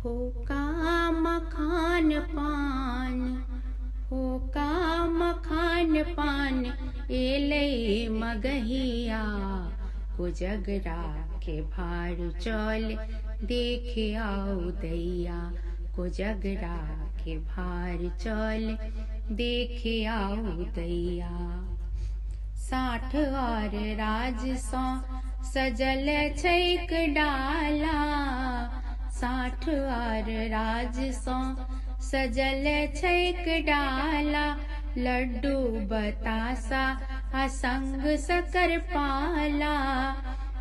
होका मखान पान, होका मखान पान, एले मगहिया कोजगरा के भार चल देखे आओ दैया, कोजगरा के भार चल देखे आओ दैया। 60 और राज सौ सजल छैक डाला, 60 और राज सौ सजल छैक डाला, लड्डू बतासा असंग शकर पाला,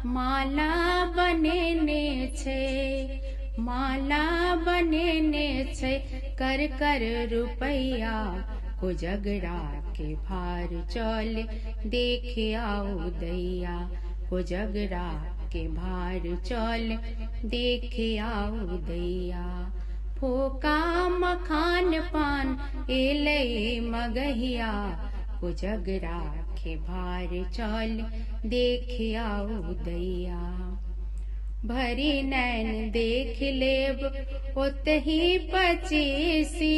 माला बनेने छै, माला बनेने छै, कर कर रुपैया कोजगरा के भार चल देखे आओ दैया, कोजगरा के भार चल देखे आओ दैया। फोका मखान पान, एले मगहिया कोजगरा के भार चल देखे आओ दैया। भरी नैन देख लेब ओतही पचीसी,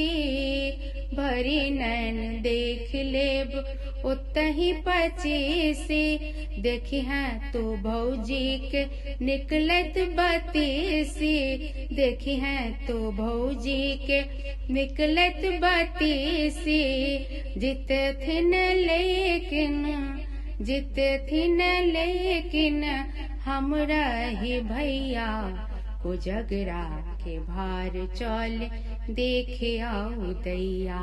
भरी नैन देख लेब ओतही पचीसी, देखी हैं तो भौजी के निकलत बतीसी, देखी हैं तो भौजी के निकलत बतीसी, जित थिन लेकिन, जित थिन लेकिन हमरा ही भैया कोजगरा के भार चल देखे आओ दैया,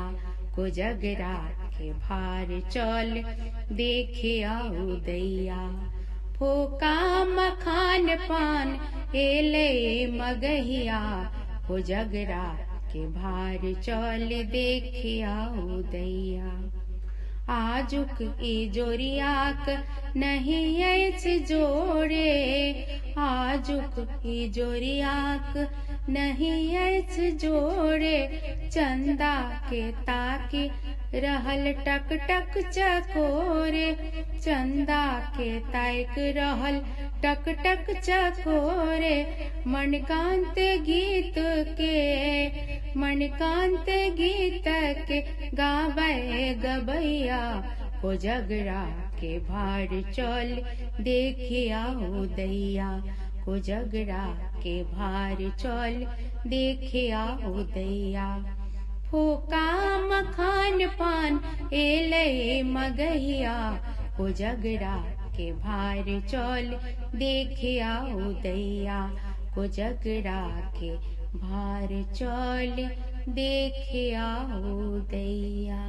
कोजगरा के भार चल देखे आओ दैया। फोका मखान पान, एले मगहिया कोजगरा के भार चल देखे आओ दैया। आजुक ई जोरियाक नहीं अछि जोड़े, आजुक ई जोरियाक नहीं अछि जोड़े, चंदा के ताकी रहल टक टक चकोरे, चंदा के ताक रहल टक टक चकोरे, मणिकांत गीत के, मणिकांत गीत के गावे गबैया, कोजगरा के भार चल देखे आओ दैया, कोजगरा के भार चल देखे आओ दैया। फोका मखान पान, एले मगहिया कोजगरा के भार चल देखे आओ दैया, कोजगरा के भार चल देखे आओ दैया।